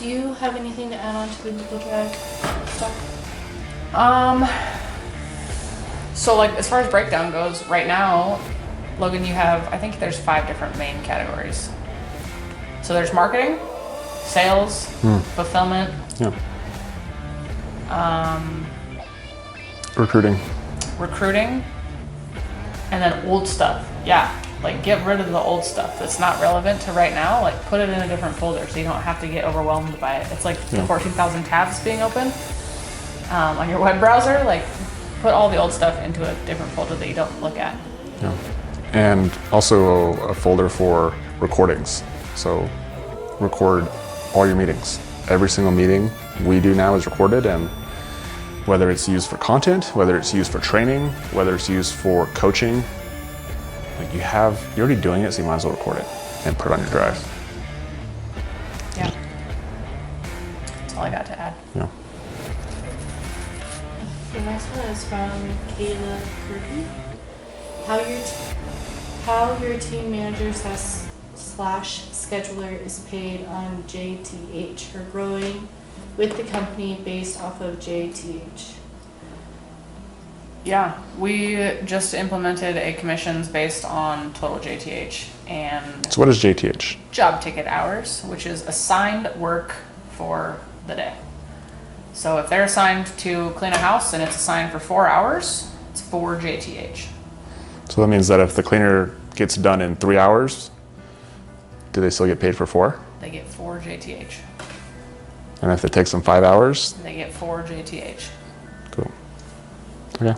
Do you have anything to add on to the Google Drive stuff? So like as far as breakdown goes, right now, Logan, you have, I think there's 5 different main categories. So there's marketing, sales, fulfillment, recruiting, and then old stuff. Yeah, like get rid of the old stuff that's not relevant to right now. Like put it in a different folder so you don't have to get overwhelmed by it. It's like the 14,000 tabs being open on your web browser. Like put all the old stuff into a different folder that you don't look at. Yeah. And also a folder for recordings. So record all your meetings. Every single meeting we do now is recorded, and whether it's used for content, whether it's used for training, whether it's used for coaching, like you're already doing it, so you might as well record it and put it on your drive. Yeah. That's all I got to add. Yeah. The next one is from Kayla Kirby. How your team manager slash scheduler is paid on JTH or growing with the company based off of JTH. Yeah, we just implemented a commissions based on total JTH and So what is JTH? job ticket hours, which is assigned work for the day. So if they're assigned to clean a house and it's assigned for 4 hours, it's 4 JTH. So that means that if the cleaner gets done in 3 hours, do they still get paid for 4? They get 4 JTH. And if it takes them 5 hours? They get 4 JTH. Cool. Okay.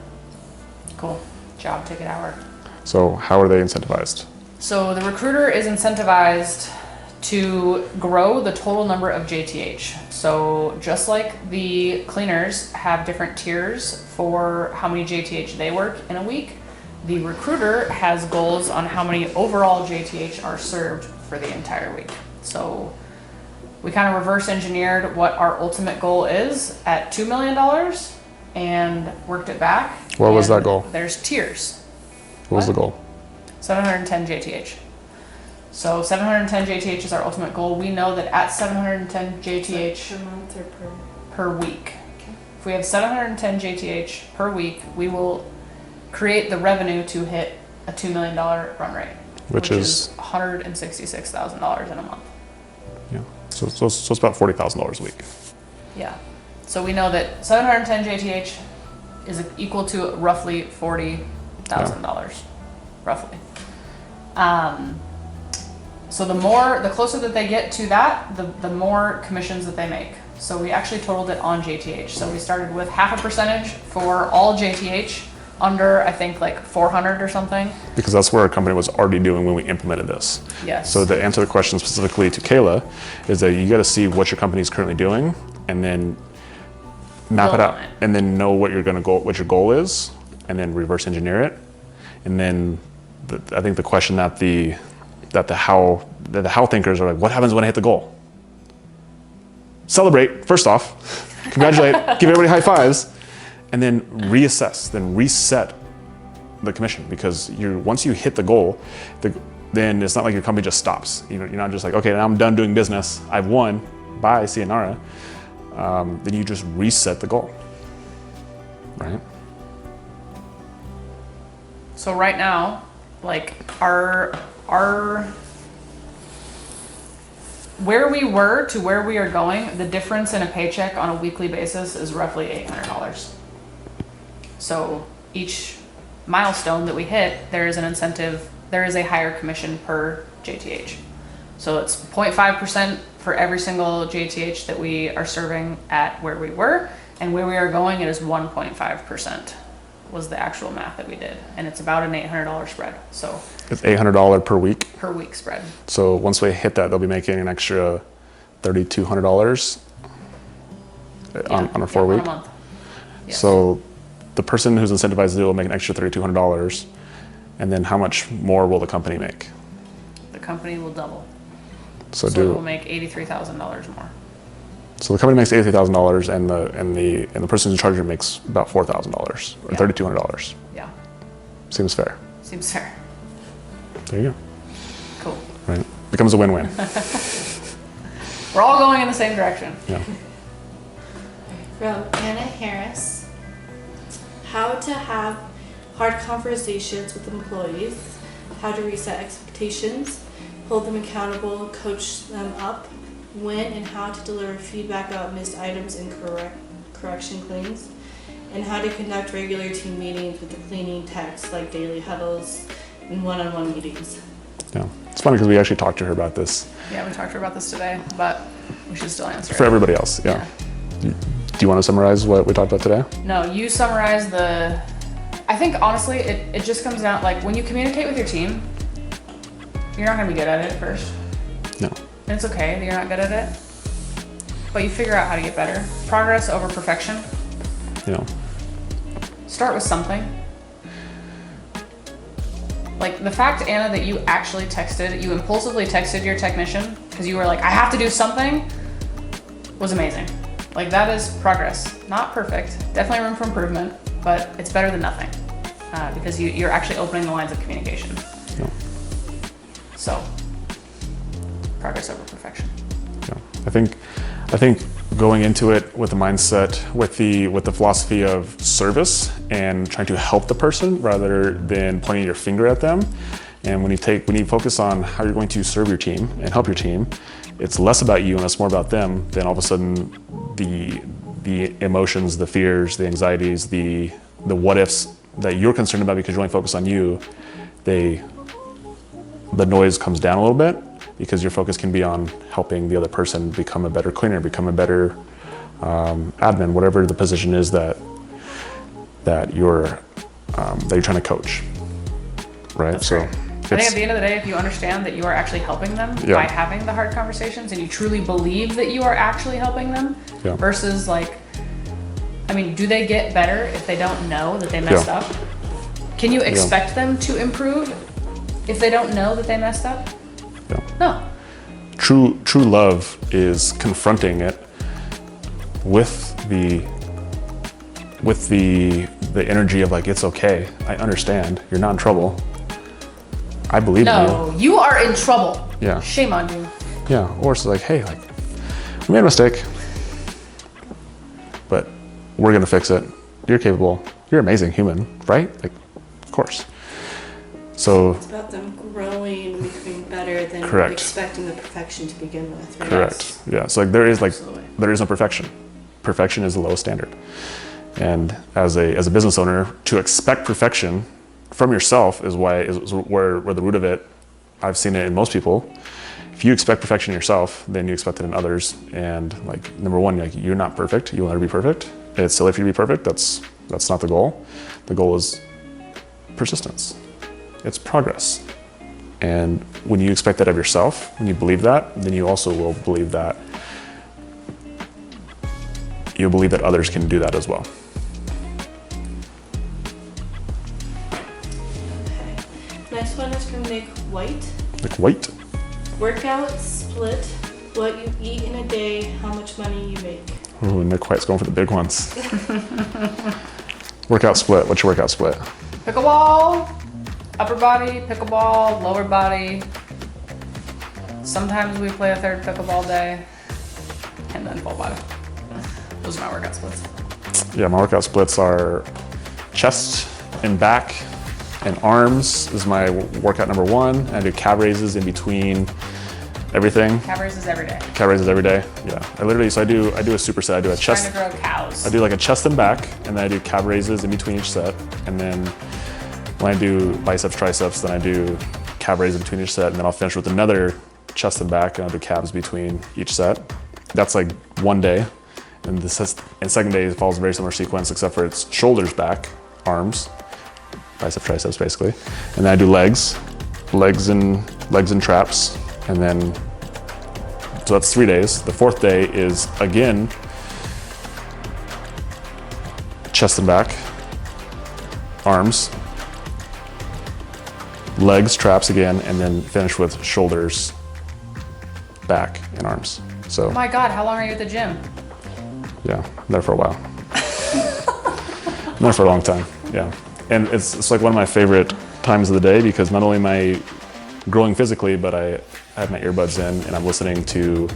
Cool. Job ticket hour. So how are they incentivized? So the recruiter is incentivized to grow the total number of JTH. So just like the cleaners have different tiers for how many JTH they work in a week, the recruiter has goals on how many overall JTH are served for the entire week. So we kind of reverse engineered what our ultimate goal is at $2 million and worked it back. What was that goal? There's tiers. What was the goal? 710 JTH. So 710 JTH is our ultimate goal. We know that at 710 JTH Per month or per week. Okay. If we have 710 JTH per week, we will create the revenue to hit a $2 million run rate, Which is $166,000 in a month. Yeah. So it's about $40,000 a week. Yeah. So we know that 710 JTH is equal to roughly $40,000, roughly. So the closer that they get to that, the more commissions that they make. So we actually totaled it on JTH. So we started with 0.5% for all JTH under, I think, like 400 or something. Because that's where our company was already doing when we implemented this. Yes. So to answer the question specifically to Kayla, is that you got to see what your company is currently doing, and then map Build it out, on it. and then know what your goal is, and then reverse engineer it. And then I think the question that the how thinkers are like, what happens when I hit the goal? Celebrate, first off, congratulate, give everybody high fives, and then reassess, then reset the commission, because once you hit the goal, then it's not like your company just stops. You're not just like, okay, now I'm done doing business, I've won, bye, sayonara. Then you just reset the goal, right? So right now, like our where we were to where we are going, the difference in a paycheck on a weekly basis is roughly $800. So each milestone that we hit, there is an incentive, there is a higher commission per JTH. So it's 0.5% for every single JTH that we are serving at where we were, and where we are going, it is 1.5%. Was the actual math that we did, and it's about an $800 spread. So It's $800 per week. per week spread. So once we hit that, they'll be making an extra $3,200 on a 4 On week. a month. Yes. So the person who's incentivized to do it will make an extra $3,200, and then how much more will the company make? The company will double. So it will make $83,000 more. So the company makes $83,000, and the person in charge of it makes about $4,000 or Yeah. $3,200. Yeah, Seems fair. seems fair. There you go. Cool. Right, becomes a win-win. We're all going in the same direction. Yeah. From Anna Harris. How to have hard conversations with employees, how to reset expectations, hold them accountable, coach them up, when and how to deliver feedback about missed items and correction cleans, and how to conduct regular team meetings with the cleaning techs like daily huddles and one-on-one meetings. Yeah. It's funny because we actually talked to her about this. Yeah, we talked to her about this today, but we should still answer For it. everybody else, yeah. Do you want to summarize what we talked about today? No, you summarize I think honestly, it just comes down, like when you communicate with your team, you're not gonna be good at it at first. No. And it's okay that you're not good at it, but you figure out how to get better. Progress over perfection. Yeah. Start with something. Like the fact, Anna, that you actually you impulsively texted your technician because you were like, I have to do something, was amazing. Like that is progress. Not perfect, definitely room for improvement, but it's better than nothing because you're actually opening the lines of communication. Yeah. So, progress over perfection. Yeah. I think going into it with the mindset, with the philosophy of service and trying to help the person rather than pointing your finger at them. And when you focus on how you're going to serve your team and help your team, it's less about you and it's more about them. Then all of a sudden, the emotions, the fears, the anxieties, the what ifs that you're concerned about because you're only focused on you, the noise comes down a little bit because your focus can be on helping the other person become a better cleaner, become a better admin, whatever the position is that you're trying to coach, right? That's so great. I think at the end of the day, if you understand that you are actually helping them by having the hard conversations and you truly believe that you are actually helping them versus like, I mean, do they get better if they don't know that they messed up? Can you expect them to improve if they don't know that they messed up? Yeah. No. True love is confronting it with the energy of like, it's okay. I understand. You're not in trouble. I believe in you. No, you are in trouble. Yeah. Shame on you. Yeah. Or it's like, hey, like, we made a mistake, but we're gonna fix it. You're capable. You're an amazing human, right? Like, of course. So It's about them growing and becoming better than Correct. expecting the perfection to begin with. Right? correct. Yeah. So like there is Absolutely. no perfection. Perfection is the lowest standard. And as a business owner, to expect perfection from yourself is where the root of it. I've seen it in most people. If you expect perfection in yourself, then you expect it in others. And like number one, like you're not perfect. You will never be perfect. It's silly for you to be perfect. That's not the goal. The goal is persistence. It's progress. And when you expect that of yourself, when you believe that, then you also will believe that others can do that as well. Okay. Next one is from Nick White. Like white. Workout split. What you eat in a day, how much money you make. Ooh, Nick White's going for the big ones. Workout split. What's your workout split? Pickleball, upper body, pickleball, lower body. Sometimes we play a third pickleball day, and then full body. Those are my workout splits. Yeah, my workout splits are chest and back and arms is my workout number one. I do calf raises in between everything. Calf raises every day. Calf raises every day. Yeah, I do a superset. I do a chest. Trying to grow cows. I do like a chest and back, and then I do calf raises in between each set. And then when I do biceps, triceps, then I do calf raises in between each set, and then I'll finish with another chest and back, and I'll do calves between each set. That's like one day. And second day follows a very similar sequence, except for it's shoulders, back, arms, biceps, triceps, basically. And then I do legs and traps, and then so that's 3 days. The fourth day is again chest and back, arms, legs, traps again, and then finish with shoulders, back, and arms. So. Oh my God, how long are you at the gym? Yeah, I'm there for a while. I'm there for a long time, yeah. And it's like one of my favorite times of the day because not only am I growing physically, but I have my earbuds in and I'm listening to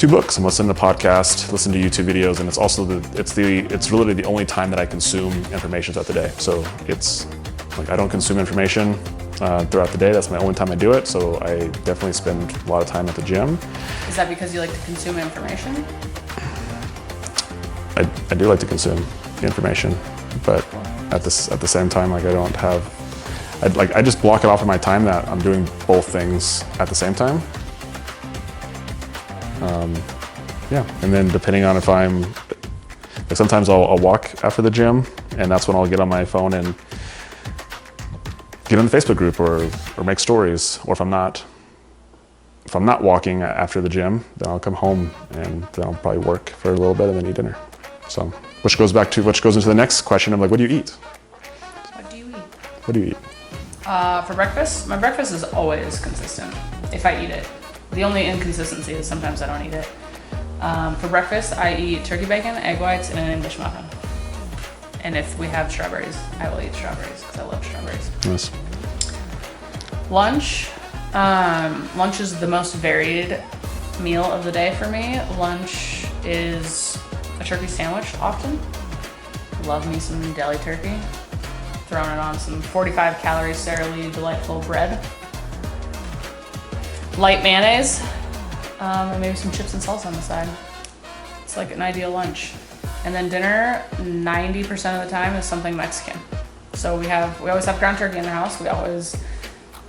2 books. I'm listening to podcasts, listen to YouTube videos, and it's also it's literally the only time that I consume information throughout the day. So it's like I don't consume information throughout the day. That's my only time I do it. So I definitely spend a lot of time at the gym. Is that because you like to consume information? I do like to consume information, but at the same time, like I don't have. I just block it off of my time that I'm doing both things at the same time. Yeah, and then depending on if I'm, like sometimes I'll walk after the gym, and that's when I'll get on my phone and get on the Facebook group or make stories. Or if I'm not walking after the gym, then I'll come home and then I'll probably work for a little bit and then eat dinner. So, which goes into the next question of like, what do you eat? What do you eat? What do you eat? For breakfast, my breakfast is always consistent if I eat it. The only inconsistency is sometimes I don't eat it. For breakfast, I eat turkey bacon, egg whites, and an English muffin. And if we have strawberries, I will eat strawberries because I love strawberries. Nice. Lunch. Lunch is the most varied meal of the day for me. Lunch is a turkey sandwich often. Love me some deli turkey. Throwing it on some 45 calorie Sara Lee delightful bread. Light mayonnaise, and maybe some chips and salsa on the side. It's like an ideal lunch. And then dinner, 90% of the time is something Mexican. So we always have ground turkey in the house.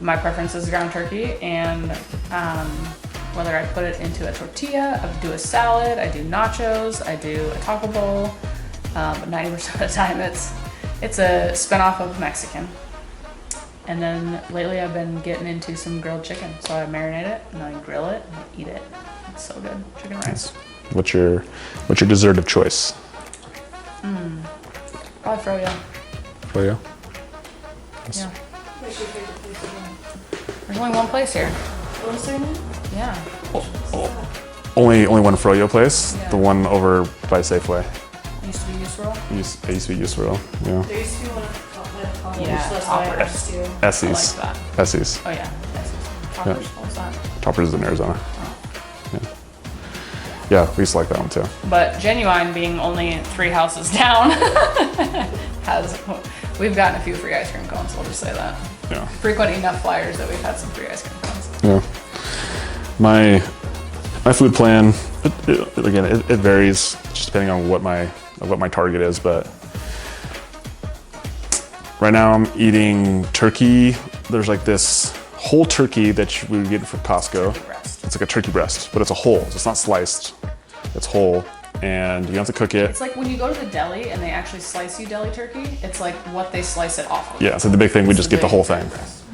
My preference is ground turkey, and whether I put it into a tortilla, I do a salad, I do nachos, I do a taco bowl, but 90% of the time it's a spinoff of Mexican. And then lately I've been getting into some grilled chicken. So I marinate it and I grill it and I eat it. It's so good. Chicken rice. What's your dessert of choice? Probably froyo. Froyo? Yeah. Where's your favorite place to go? There's only one place here. What was their name? Yeah. Only one froyo place? Yeah. The one over by Safeway. Used to be Used It used to be Used-Roll, yeah. There used to be one at College, Yeah, so that's why I Toppers. asked you. Essie's. I like that. Essie's. Oh yeah. Essie's. Toppers. What's that? Toppers is in Arizona. Oh. Yeah, we used to like that one too. But Genuine, being only 3 houses down, we've gotten a few free ice cream cones. We'll just say that. Yeah. Frequent enough flyers that we've had some free ice cream cones. Yeah. My food plan, it varies just depending on what my target is, but right now I'm eating turkey. There's like this whole turkey that we get from Costco. It's like a turkey breast, but it's a whole. So it's not sliced. It's whole, and you have to cook it. It's like when you go to the deli and they actually slice you deli turkey, it's like what they slice it off of. Yeah, so the big thing, we just get the whole thing. Breast.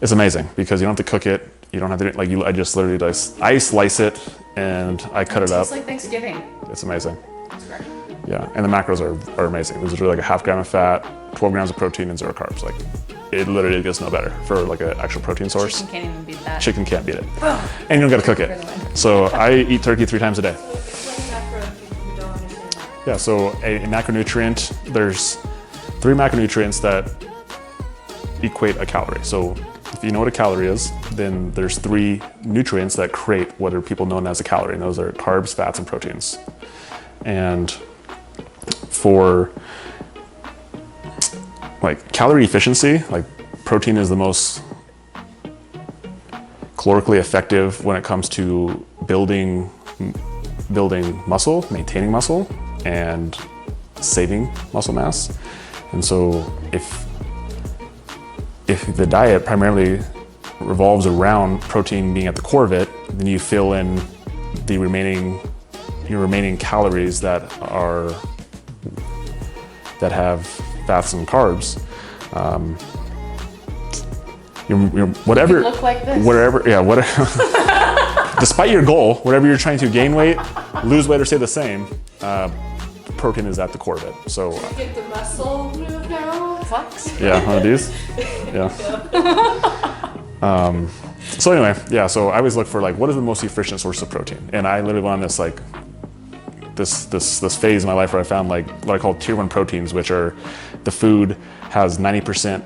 It's amazing because you don't have to cook it. You don't have to, I just literally I slice it and I cut it up. It's like Thanksgiving. It's amazing. That's correct. Yeah, and the macros are amazing. There's literally like a 0.5 gram of fat, 12 grams of protein, and 0 carbs. Like, it literally gets no better for like an actual protein source. Chicken can't even beat that. Chicken can't beat it. And you don't gotta cook it. So I eat turkey 3 times a day. Explain macro if you don't understand that. Yeah, so a macronutrient, there's 3 macronutrients that equate a calorie. So if you know what a calorie is, then there's 3 nutrients that create what are people known as a calorie, and those are carbs, fats, and proteins. And for like calorie efficiency, like protein is the most calorically effective when it comes to building muscle, maintaining muscle, and saving muscle mass. And so if the diet primarily revolves around protein being at the core of it, then you fill in your remaining calories that have fats and carbs. Whatever. You look like this. Whatever. Despite your goal, whatever you're trying to gain weight, lose weight, or stay the same, protein is at the core of it. So. Get the muscle move now. Flex. Yeah, one of these. Yeah. So anyway, yeah. So I always look for like, what is the most efficient source of protein? And I literally went on this like this phase in my life where I found like what I call tier 1 proteins, which are the food has 90%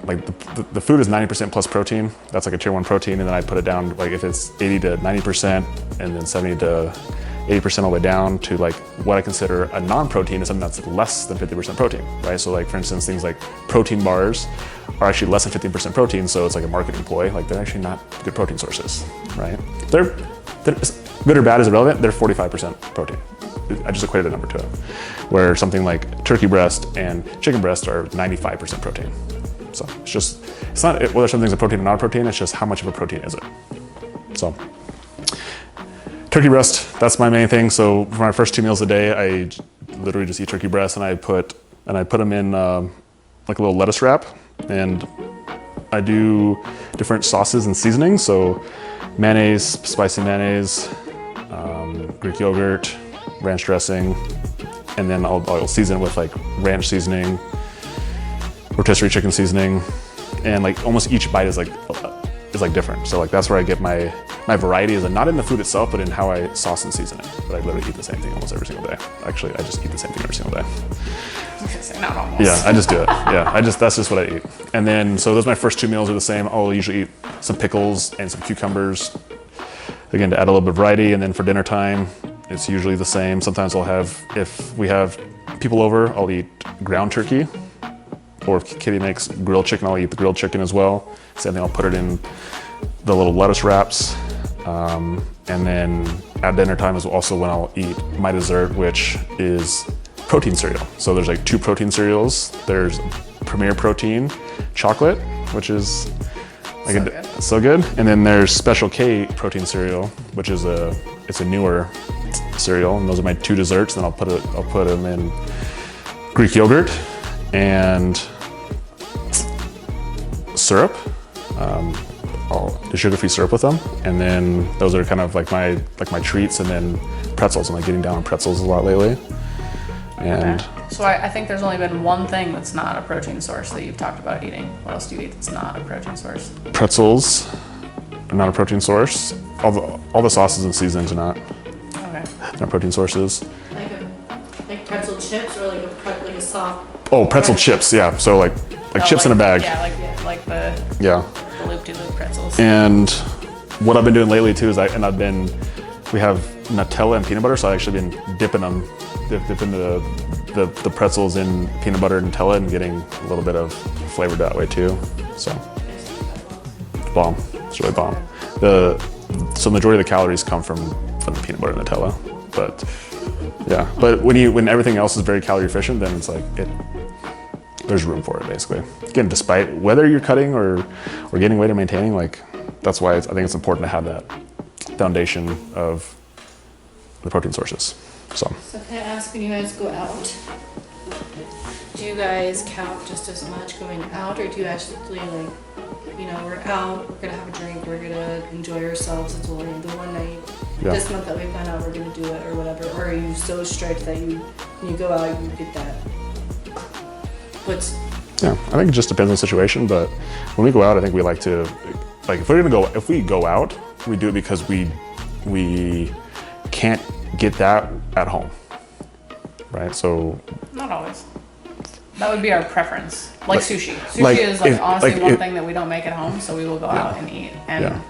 like the food is 90% plus protein. That's like a tier 1 protein, and then I put it down like if it's 80 to 90%, and then 70 to 80% all the way down to like what I consider a non-protein is something that's less than 50% protein, right? So like for instance, things like protein bars are actually less than 15% protein, so it's like a marketing ploy. Like they're actually not good protein sources, right? They're good or bad is irrelevant. They're 45% protein. I just equated a number to it. Where something like turkey breast and chicken breast are 95% protein. So it's not whether something's a protein or not a protein, it's just how much of a protein is it. So turkey breast, that's my main thing. So for my first 2 meals a day, I literally just eat turkey breast, and I put them in like a little lettuce wrap, and I do different sauces and seasonings. So mayonnaise, spicy mayonnaise, Greek yogurt, ranch dressing, and then I'll season it with like ranch seasoning, rotisserie chicken seasoning, and like almost each bite is like different. So like that's where I get my variety is not in the food itself, but in how I sauce and season it. But I literally eat the same thing almost every single day. Actually, I just eat the same thing every single day. Not almost. Yeah, I just do it. Yeah, that's just what I eat. And then so those my first 2 meals are the same. I'll usually eat some pickles and some cucumbers, again to add a little bit of variety. And then for dinner time, it's usually the same. Sometimes I'll have, if we have people over, I'll eat ground turkey. Or if Kitty makes grilled chicken, I'll eat the grilled chicken as well. Same thing, I'll put it in the little lettuce wraps. And then at dinner time is also when I'll eat my dessert, which is protein cereal. So there's like 2 protein cereals. There's Premier Protein chocolate, which is like so good. And then there's Special K protein cereal, which is it's a newer cereal. And those are my 2 desserts. Then I'll put them in Greek yogurt and syrup. I'll do sugar-free syrup with them, and then those are kind of like my treats. And then pretzels. I'm like getting down on pretzels a lot lately. And okay. So I think there's only been one thing that's not a protein source that you've talked about eating. What else do you eat that's not a protein source? Pretzels are not a protein source. All the sauces and seasonings are not. Okay. They're protein sources. Like pretzel chips, or like a soft. Oh, pretzel chips. Yeah. So like chips in a bag. Yeah, like the loop-de-loop pretzels. And what I've been doing lately too is we have Nutella and peanut butter, so I've actually been dipping the pretzels in peanut butter and Nutella and getting a little bit of flavor that way too. So bomb. It's really bomb. So majority of the calories come from the peanut butter and Nutella, but yeah. But when everything else is very calorie efficient, then it's like there's room for it basically. Again, despite whether you're cutting or gaining weight or maintaining, like that's why I think it's important to have that foundation of the protein sources. So Can I ask, when you guys go out, do you guys count just as much going out, or do you actually like, we're out, we're gonna have a drink, we're gonna enjoy ourselves, it's only the one night, this month that we've gone out, we're gonna do it or whatever, or are you so strict that when you go out, you get that? Yeah, I think it just depends on the situation, but when we go out, I think we like to, like if we go out, we do it because we can't get that at home, right? So not always. That would be our preference. Like sushi. Sushi is honestly one thing that we don't make at home, so we will go out and eat. And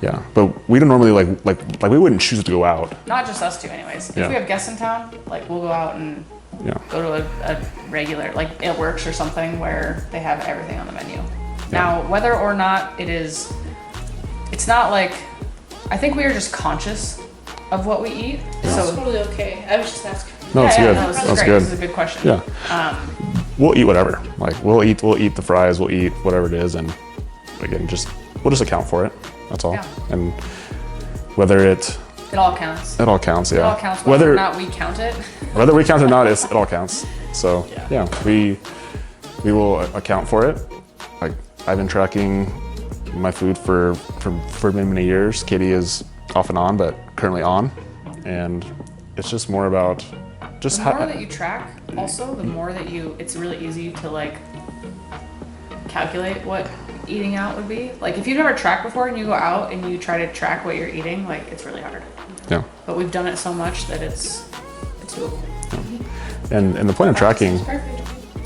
yeah, but we don't normally like we wouldn't choose to go out. Not just us two, anyways. If we have guests in town, like we'll go out and go to a regular, like It Works or something where they have everything on the menu. Now, whether or not it's not like, I think we are just conscious of what we eat. So it's totally okay. I was just asking. No, it's good. No, That's great. good. This is a good question. Yeah. We'll eat whatever. Like we'll eat the fries. We'll eat whatever it is, and again, we'll just account for it. That's all. Yeah. And whether it all counts. It all counts. Yeah. It all counts. Whether or not we count it. Whether we count it or not, it all counts. So we will account for it. Like I've been tracking my food for many years. Katie is off and on, but currently on, and it's just more about just the more that you track. Also, the more that it's really easy to like calculate what eating out would be. Like if you've never tracked before and you go out and you try to track what you're eating, like it's really hard. Yeah. But we've done it so much that it's doable. Yeah. And the point of tracking.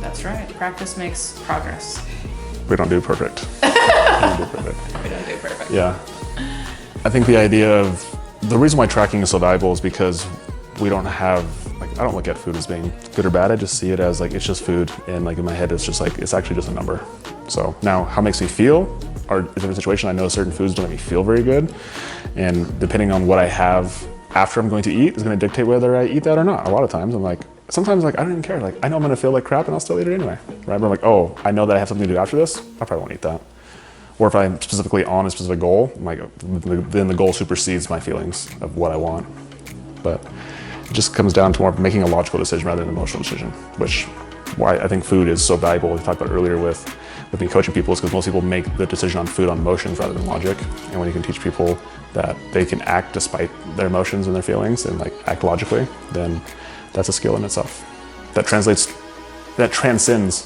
That's right. Practice makes progress. We don't do perfect. We don't do perfect. We don't do perfect. Yeah. I think the idea of the reason why tracking is so valuable is because we don't have, like, I don't look at food as being good or bad. I just see it as like, it's just food. And like in my head, it's just like, it's actually just a number. So now how it makes me feel, or in a different situation, I know certain foods don't make me feel very good. And depending on what I have after I'm going to eat is going to dictate whether I eat that or not. A lot of times I'm like, sometimes like, I don't even care. Like, I know I'm going to feel like crap and I'll still eat it anyway. Right? But I'm like, oh, I know that I have something to do after this. I probably won't eat that. Or if I'm specifically on a specific goal, I'm like, then the goal supersedes my feelings of what I want. But it just comes down to more of making a logical decision rather than an emotional decision, which why I think food is so valuable. We talked about earlier with me coaching people is because most people make the decision on food on emotions rather than logic. And when you can teach people that they can act despite their emotions and their feelings and like act logically, then that's a skill in itself. That transcends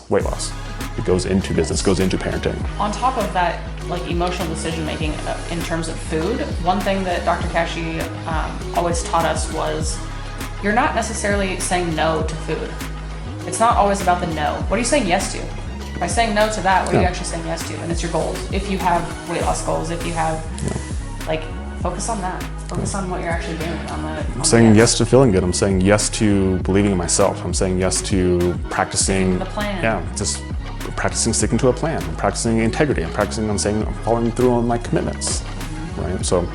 weight loss. It goes into business, goes into parenting. On top of that, like emotional decision making in terms of food, one thing that Dr. Kashi always taught us was you're not necessarily saying no to food. It's not always about the no. What are you saying yes to? By saying no to that, what are you actually saying yes to? And it's your goals. If you have weight loss goals, if you have, like, focus on that. Focus on what you're actually doing. I'm saying yes to feeling good. I'm saying yes to believing in myself. I'm saying yes to practicing the plan. Yeah, just practicing sticking to a plan. I'm practicing integrity. I'm practicing on saying I'm following through on my commitments. Right? So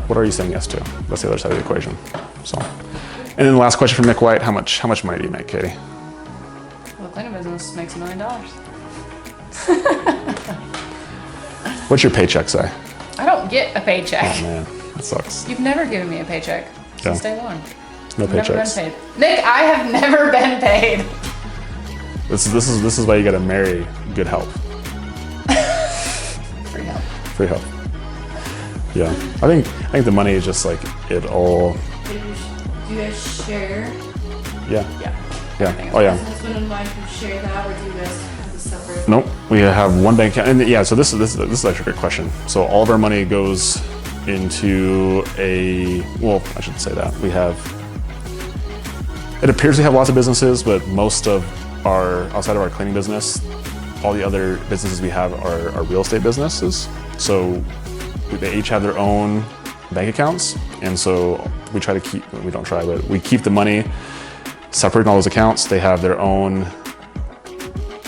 what are you saying yes to? That's the other side of the equation. So, and then the last question from Nick White, how much money do you make, Katie? Well, the cleaning business makes $1 million. What's your paycheck say? I don't get a paycheck. Oh man, that sucks. You've never given me a paycheck since day one. No I've never been paychecks. paid. Nick, I have never been paid. This is why you gotta marry good help. Free help. Free help. Yeah, I think the money is just like it all. Do you guys share? Yeah. Yeah. Yeah. Oh yeah. Does husband and wife share that, or do you guys have a separate? Nope. We have one bank account, and yeah. So this is actually a great question. So all of our money goes into a. Well, I shouldn't say that. We have. It appears we have lots of businesses, but most of our outside of our cleaning business, all the other businesses we have are real estate businesses. So they each have their own bank accounts, and so we try to keep. We don't try, but we keep the money separate in all those accounts. They have their own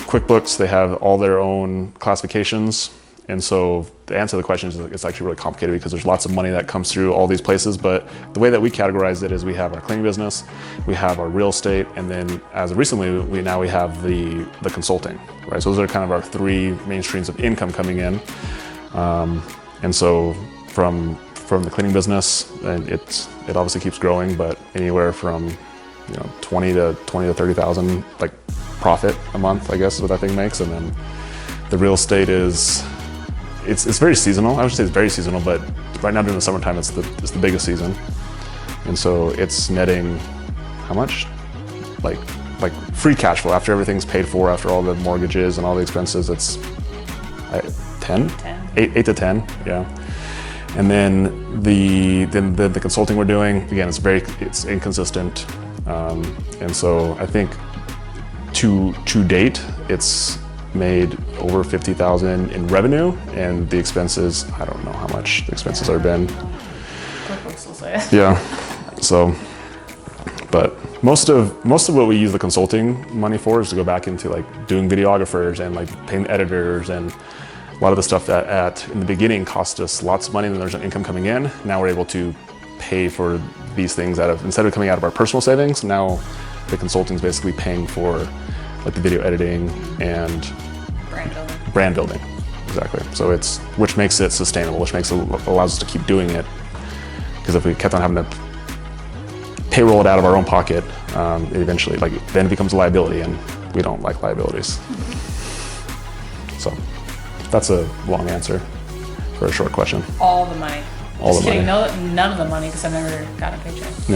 QuickBooks. They have all their own classifications. And so the answer to the question is it's actually really complicated because there's lots of money that comes through all these places. But the way that we categorize it is we have our cleaning business, we have our real estate, and then as of recently, we have the consulting, right? So those are kind of our three main streams of income coming in. And so from the cleaning business, and it obviously keeps growing, but anywhere from 20 to 30,000 like profit a month, I guess is what that thing makes. And then the real estate is it's very seasonal. I would say it's very seasonal, but right now during the summertime, it's the biggest season, and so it's netting how much? Like free cash flow after everything's paid for, after all the mortgages and all the expenses. It's 10, 8 to 10, yeah. And then the consulting we're doing, again, it's inconsistent. And so I think to date, it's made over 50,000 in revenue, and the expenses, I don't know how much the expenses have been. QuickBooks will say. Yeah. So, but most of what we use the consulting money for is to go back into like doing videographers and like paying editors, and a lot of the stuff that in the beginning cost us lots of money, and then there's an income coming in. Now we're able to pay for these things instead of coming out of our personal savings. Now the consulting is basically paying for like the video editing and brand building. Exactly. So which makes it sustainable, which allows us to keep doing it. Because if we kept on having to payroll it out of our own pocket, it eventually then it becomes a liability, and we don't like liabilities. So that's a long answer for a short question. All the money. All Just the kidding. money. No, none of the money, because I've never gotten a paycheck. Yeah.